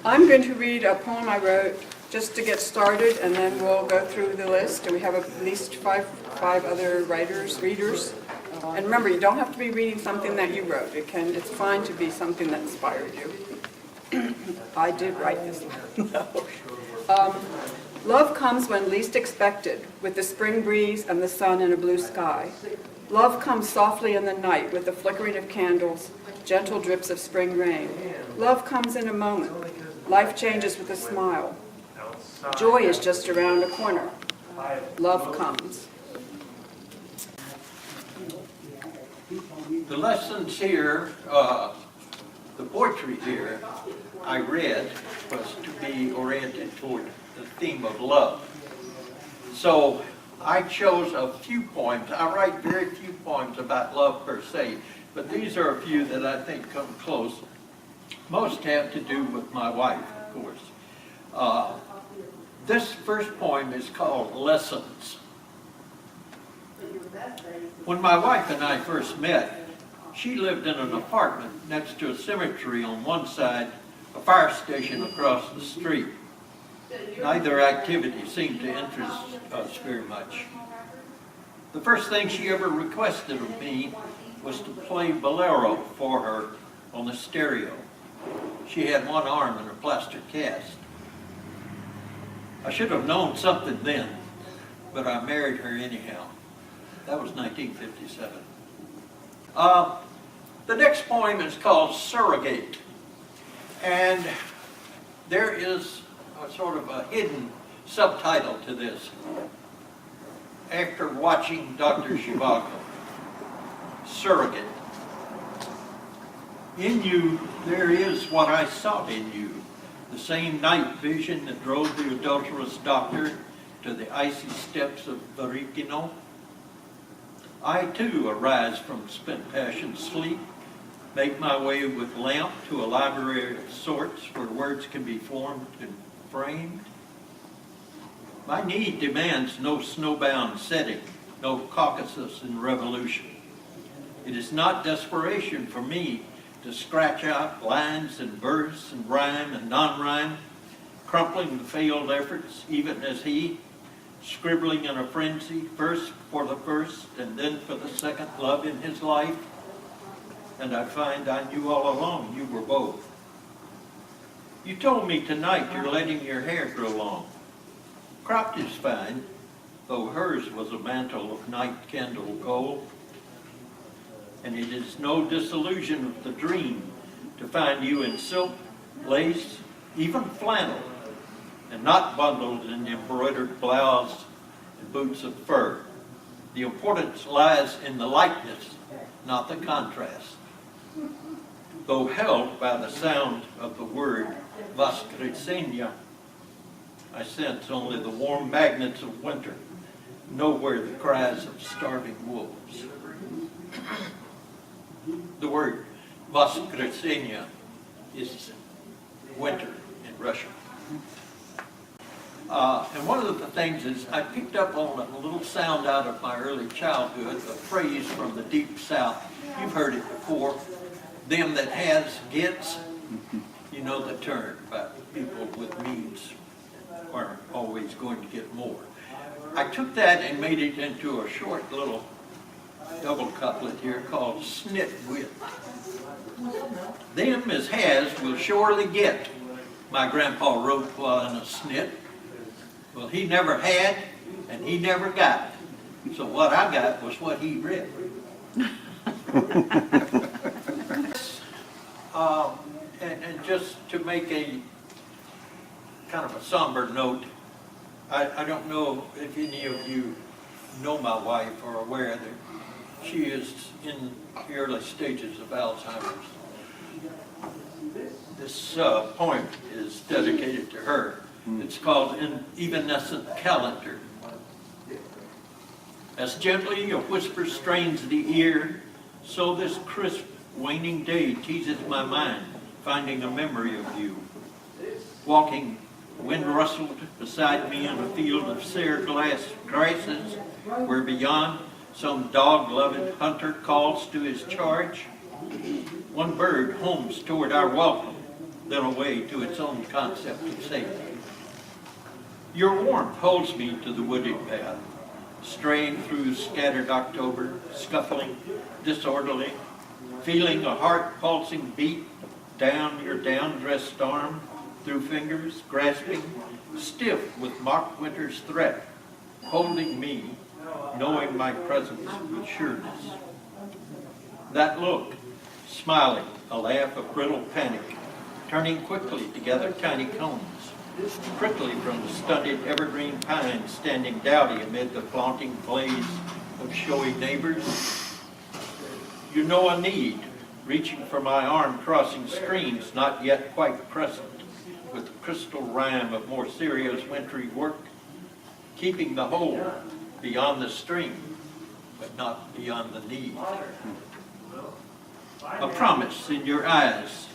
I'm going to read a poem I wrote just to get started, and then we'll go through the list. And we have at least five other readers. And remember, you don't have to be reading something that you wrote. It's fine to be something that inspired you. I did write this one. No. Love comes when least expected, with the spring breeze and the sun and a blue sky. Love comes softly in the night with the flickering of candles, gentle drips of spring rain. Love comes in a moment. Life changes with a smile. Joy is just around a corner. Love comes. The lessons here, the poetry here I read was to be oriented toward the theme of love. So I chose a few poems. I write very few poems about love per se, but these are a few that I think come close. Most have to do with my wife, of course. This first poem is called Lessons. When my wife and I first met, she lived in an apartment next to a cemetery on one side, a fire station across the street. Neither activity seemed to interest us very much. The first thing she ever requested of me was to play bolero for her on the stereo. She had one arm in a plaster cast. I should have known something then, but I married her anyhow. That was 1957. The next poem is called Surrogate, and there is a sort of a hidden subtitle to this. After watching Dr. Zhivago, Surrogate. In you, there is what I sought in you, the same night vision that drove the adulterous doctor to the icy steps of Varikino. I too arise from spent passion sleep, make my way with lamp to a library of sorts where words can be formed and framed. My need demands no snowbound setting, no Caucasus and revolution. It is not desperation for me to scratch out lines and verse and rhyme and non-rhyme, crumpling the failed efforts even as he, scribbling in a frenzy, first for the first and then for the second love in his life. And I find I knew all along you were both. You told me tonight you're letting your hair grow long. Cropped is fine, though hers was a mantle of night candle gold. And it is no disillusion of the dream to find you in silk, lace, even flannel, and not bundled in embroidered blouse and boots of fur. The importance lies in the likeness, not the contrast. Though held by the sound of the word Voskresenia, I sense only the warm magnets of winter, nowhere the cries of starving wolves. The word Voskresenia is winter in Russian. And one of the things is I picked up on a little sound out of my early childhood, a phrase from the deep south. You've heard it before. Them that has gets. You know the term about people with means aren't always going to get more. I took that and made it into a short little double couplet here called Snit Wit. Them as has will surely get, my grandpa wrote while in a snit. Well, he never had and he never got. So what I got was what he read. And just to make a kind of a somber note, I don't know if any of you know my wife or are aware that she is in the early stages of Alzheimer's. This poem is dedicated to her. It's called An Evanescent Calendar. As gently a whisper strains the ear, so this crisp, waning day teases my mind, finding a memory of you. Walking, wind rustled beside me in a field of sere grasses, where beyond some dog-loving hunter calls to his charge. One bird homes toward our welcome, then away to its own concept of safety. Your warmth holds me to the wooded path, straying through scattered October, scuffling, disorderly, feeling a heart-pulsing beat down your down-dressed arm, through fingers, grasping, stiff with mock winter's threat, holding me, knowing my presence with sureness. That look, smiling, a laugh of brittle panic, turning quickly to gather tiny cones, prickly from the stunted evergreen pines standing dowdy amid the flaunting blaze of showy neighbors. You know a need, reaching for my arm crossing streams not yet quite present, with the crystal rhyme of more serious wintry work, keeping the whole beyond the stream, but not beyond the need. A promise in your eyes,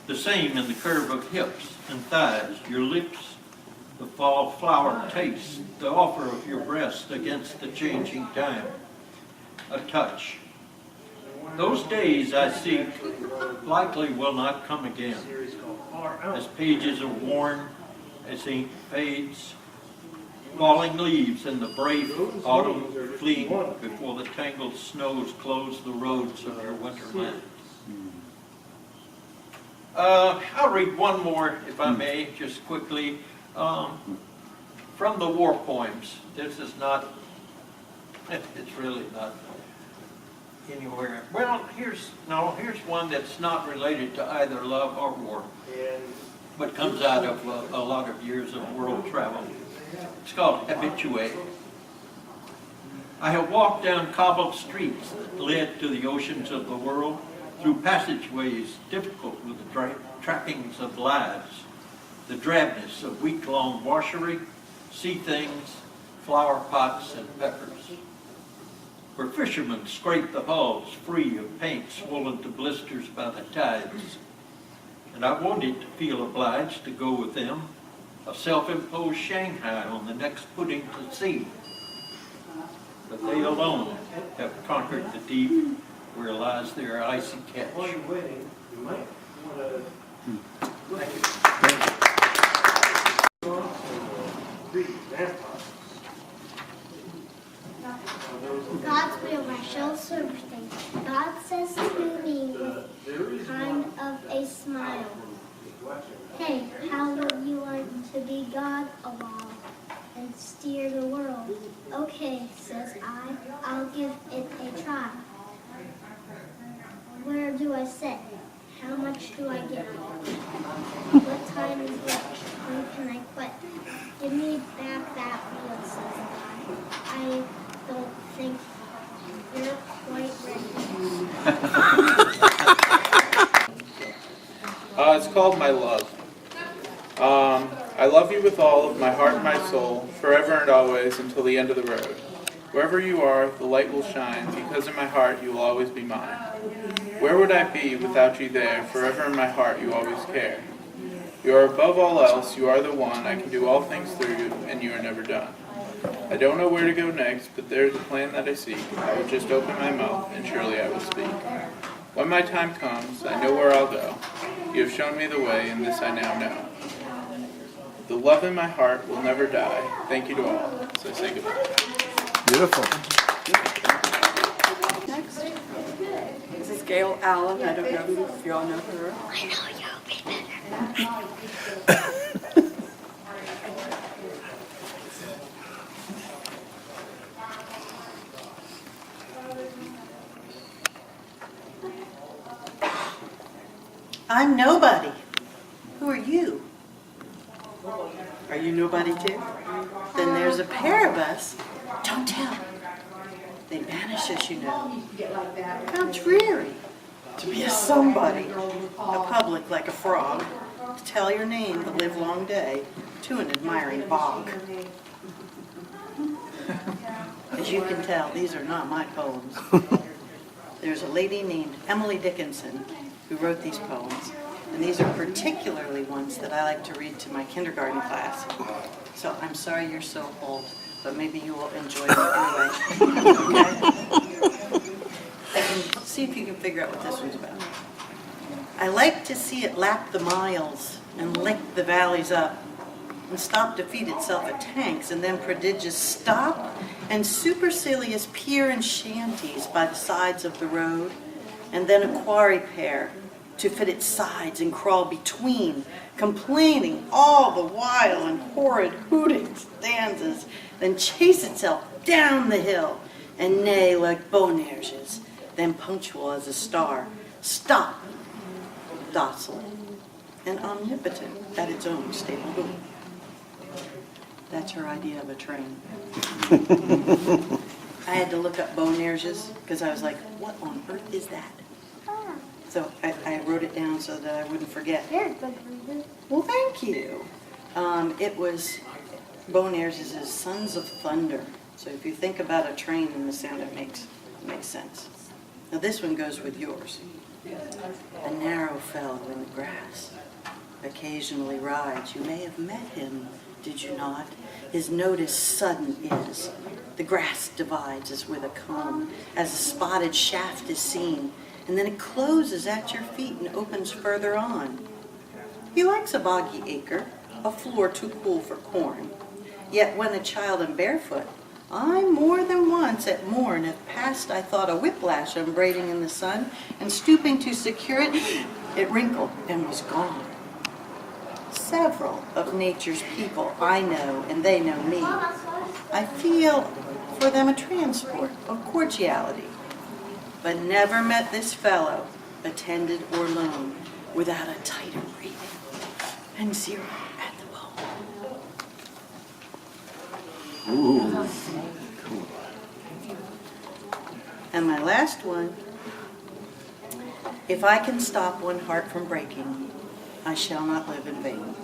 the same in the curve of hips and thighs, your lips, the fall flower taste, the offer of your breast against the changing time, a touch. Those days I seek likely will not come again. As pages are worn, as ink fades, falling leaves in the brave autumn fleeing before the tangled snows close the roads of your winterland. I'll read one more, if I may, just quickly, from the war poems. This is not, it's really not anywhere. Well, here's one that's not related to either love or war, but comes out of a lot of years of world travel. It's called Habitué. I have walked down cobbled streets that led to the oceans of the world, through passageways difficult with the trappings of lives, the drabness of week-long washery, sea things, flower pots, and peppers. Where fishermen scrape the hulls free of paint swollen to blisters by the tides. And I wanted to feel obliged to go with them, a self-imposed Shanghai on the next pudding to sea. But they alone have conquered the deep where lies their icy catch. God's will I shall serve things. God says to me with kind of a smile, hey, how would you like to be God a while and steer the world? Okay, says I'll give it a try. Where do I sit? How much do I get? What time is it? When can I quit? Give me back that wheel, says God. I don't think you're quite ready. It's called My Love. I love you with all of my heart and my soul, forever and always, until the end of the road. Wherever you are, the light will shine, because in my heart you will always be mine. Where would I be without you there? Forever in my heart you always care. You are above all else, you are the one, I can do all things through you, and you are never done. I don't know where to go next, but there is a plan that I seek. I will just open my mouth, and surely I will speak. When my time comes, I know where I'll go. You have shown me the way, and this I now know. The love in my heart will never die. Thank you to all. So I say goodbye. Beautiful. Next. This is Gail Allen. I don't know if you all know her. I know you'll be better. I'm nobody. Who are you? Are you nobody too? Then there's a pair of us. Don't tell. They vanish, as you know. How dreary to be a somebody, a public like a frog, to tell your name the livelong day to an admiring bog. As you can tell, these are not my poems. There's a lady named Emily Dickinson who wrote these poems, and these are particularly ones that I like to read to my kindergarten class. So I'm sorry you're so old, but maybe you will enjoy them anyway. Okay? See if you can figure out what this one's about. I like to see it lap the miles and lick the valleys up and stop to feed itself at tanks and then prodigious stop and supercilious pier and shanties by the sides of the road and then a quarry pair to fit its sides and crawl between, complaining all the while in horrid hooting stanzas, then chase itself down the hill and neigh like Bonerges, then punctual as a star, stop, docile, and omnipotent at its own stable door. That's her idea of a train. I had to look up Bonerges because I was like, what on earth is that? So I wrote it down so that I wouldn't forget. You're a good reader. Well, thank you. It was Bonerges' Sons of Thunder. So if you think about a train and the sound it makes sense. Now this one goes with yours. A narrow fellow in the grass occasionally rides. You may have met him, did you not? His notice sudden is. The grass divides as with a comb, as a spotted shaft is seen, and then it closes at your feet and opens further on. He likes a boggy acre, a floor too cool for corn. Yet when a child and barefoot, I more than once at morn have passed, I thought a whiplash unbraiding in the sun, and stooping to secure it, it wrinkled and was gone. Several of nature's people I know, and they know me. I feel for them a transport of cordiality, but never met this fellow, attended or lone, without a tighter breathing and zero at the bone. Ooh. And my last one, if I can stop one heart from breaking, I shall not live in vain.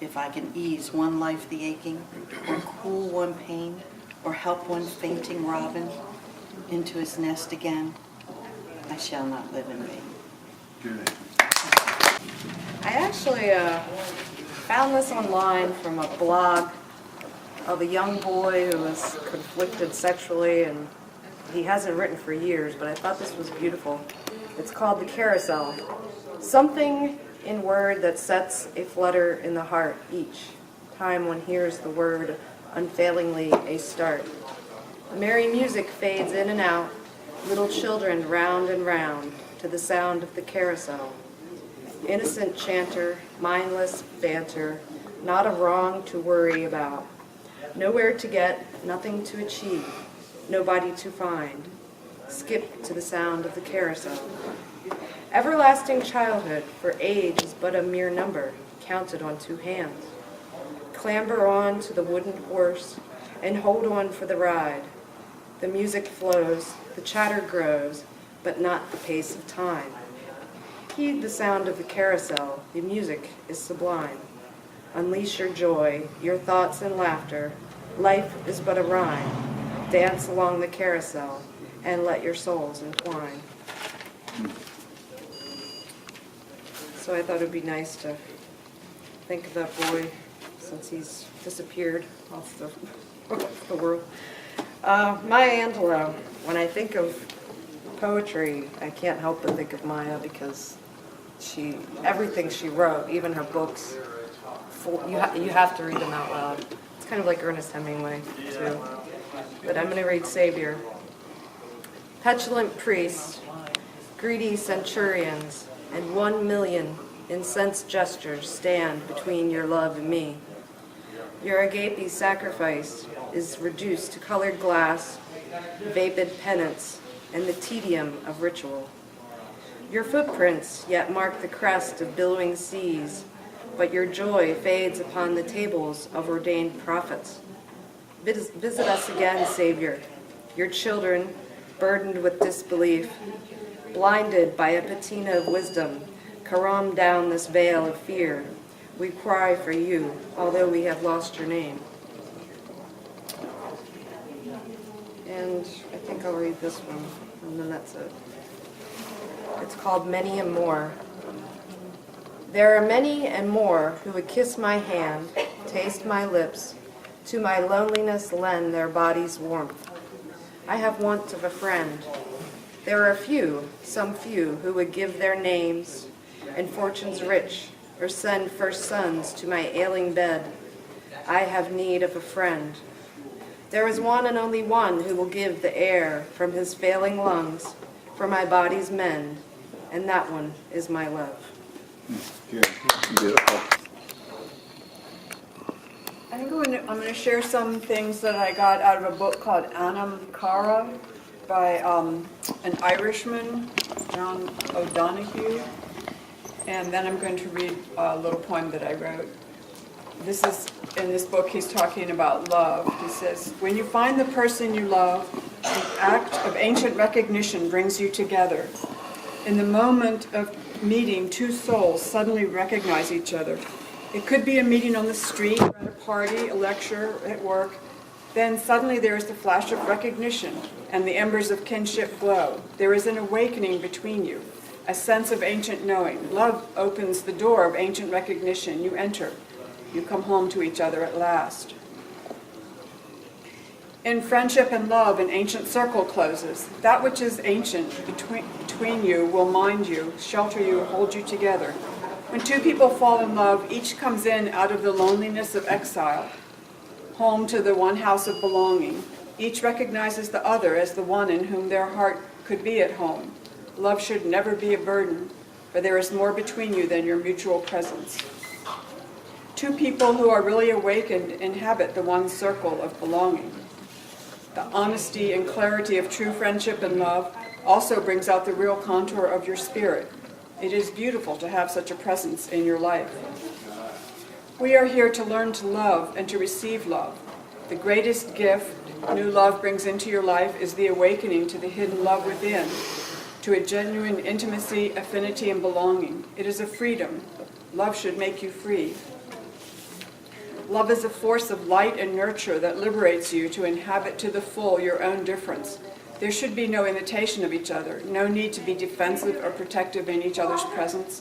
If I can ease one life the aching, or cool one pain, or help one fainting robin into his nest again, I shall not live in vain. Good. I actually found this online from a blog of a young boy who was conflicted sexually, and he hasn't written for years, but I thought this was beautiful. It's called The Carousel. Something in word that sets a flutter in the heart each time one hears the word unfailingly a start. The merry music fades in and out, little children round and round to the sound of the carousel. Innocent chanter, mindless banter, not a wrong to worry about. Nowhere to get, nothing to achieve, nobody to find. Skip to the sound of the carousel. Everlasting childhood, for age is but a mere number, counted on 2 hands. Clamber on to the wooden horse, and hold on for the ride. The music flows, the chatter grows, but not the pace of time. Heed the sound of the carousel, the music is sublime. Unleash your joy, your thoughts and laughter. Life is but a rhyme. Dance along the carousel, and let your souls entwine. So I thought it would be nice to think of that boy since he's disappeared off the world. Maya Angelou, when I think of poetry, I can't help but think of Maya because everything she wrote, even her books, you have to read them out loud. It's kind of like Ernest Hemingway, too. But I'm going to read Savior. Petulant priests, greedy centurions, and 1 million incensed gestures stand between your love and me. Your agape sacrifice is reduced to colored glass, vapid penance, and the tedium of ritual. Your footprints yet mark the crest of billowing seas, but your joy fades upon the tables of ordained prophets. Visit us again, Savior, your children burdened with disbelief, blinded by a patina of wisdom, carom down this veil of fear. We cry for you, although we have lost your name. And I think I'll read this one, and then that's it. It's called Many and More. There are many and more who would kiss my hand, taste my lips, to my loneliness lend their body's warmth. I have want of a friend, There are few, some few, who would give their names and fortunes rich, or send first sons to my ailing bed. I have need of a friend. There is one and only one who will give the air from his failing lungs for my body's mend, and that one is my love. Beautiful. I think I'm going to share some things that I got out of a book called Anam Cara by an Irishman, John O'Donoghue. And then I'm going to read a little poem that I wrote. This is, in this book, he's talking about love. He says, when you find the person you love, the act of ancient recognition brings you together. In the moment of meeting, two souls suddenly recognize each other. It could be a meeting on the street, or at a party, a lecture, at work. Then suddenly there is the flash of recognition, and the embers of kinship glow. There is an awakening between you, a sense of ancient knowing. Love opens the door of ancient recognition. You enter. You come home to each other at last. In friendship and love, an ancient circle closes. That which is ancient between you will mind you, shelter you, hold you together. When two people fall in love, each comes in out of the loneliness of exile, home to the one house of belonging. Each recognizes the other as the one in whom their heart could be at home. Love should never be a burden, for there is more between you than your mutual presence. Two people who are really awakened inhabit the one circle of belonging. The honesty and clarity of true friendship and love also brings out the real contour of your spirit. It is beautiful to have such a presence in your life. We are here to learn to love and to receive love. The greatest gift new love brings into your life is the awakening to the hidden love within, to a genuine intimacy, affinity, and belonging. It is a freedom. Love should make you free. Love is a force of light and nurture that liberates you to inhabit to the full your own difference. There should be no imitation of each other, no need to be defensive or protective in each other's presence.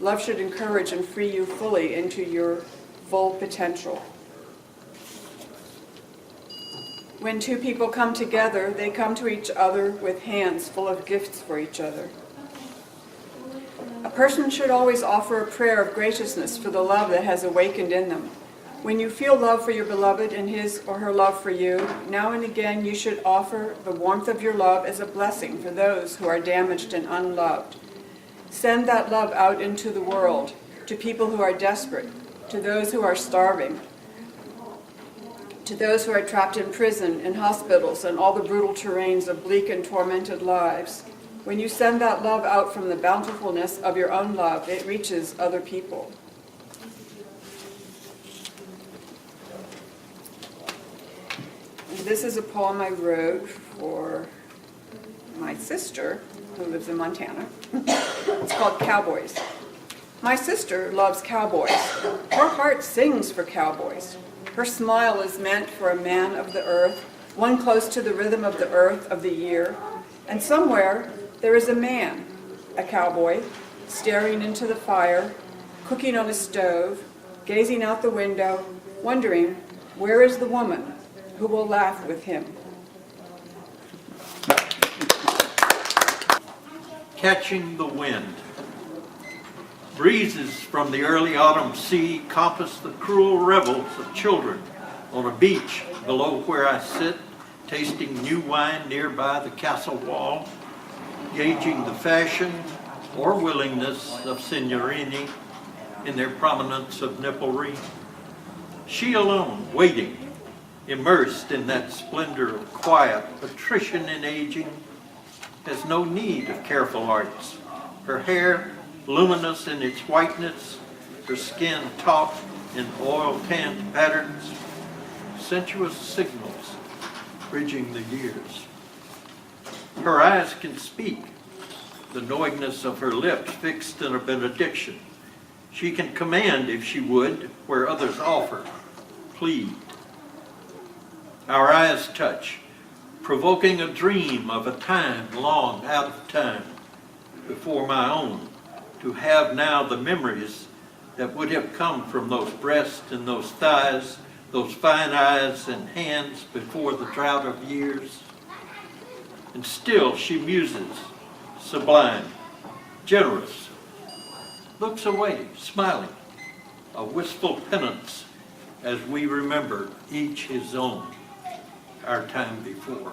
Love should encourage and free you fully into your full potential. When two people come together, they come to each other with hands full of gifts for each other. A person should always offer a prayer of graciousness for the love that has awakened in them. When you feel love for your beloved and his or her love for you, now and again you should offer the warmth of your love as a blessing for those who are damaged and unloved. Send that love out into the world, to people who are desperate, to those who are starving, to those who are trapped in prison, in hospitals, and all the brutal terrains of bleak and tormented lives. When you send that love out from the bountifulness of your own love, it reaches other people. This is a poem I wrote for my sister, who lives in Montana. It's called Cowboys. My sister loves cowboys. Her heart sings for cowboys. Her smile is meant for a man of the earth, one close to the rhythm of the earth of the year. And somewhere there is a man, a cowboy, staring into the fire, cooking on a stove, gazing out the window, wondering, where is the woman who will laugh with him? Catching the wind. Breezes from the early autumn sea compass the cruel revels of children on a beach below where I sit, tasting new wine nearby the castle wall, gauging the fashion or willingness of signorini in their prominence of nipplery. She alone, waiting, immersed in that splendor of quiet, patrician in aging, has no need of careful arts. Her hair, luminous in its whiteness, her skin taut in oil-tanned patterns, sensuous signals bridging the years. Her eyes can speak, the knowingness of her lips fixed in a benediction. She can command, if she would, where others offer, plead. Our eyes touch, provoking a dream of a time long out of time before my own, to have now the memories that would have come from those breasts and those thighs, those fine eyes and hands before the drought of years. And still she muses, sublime, generous, looks away, smiling, a wistful penance as we remember each his own, our time before.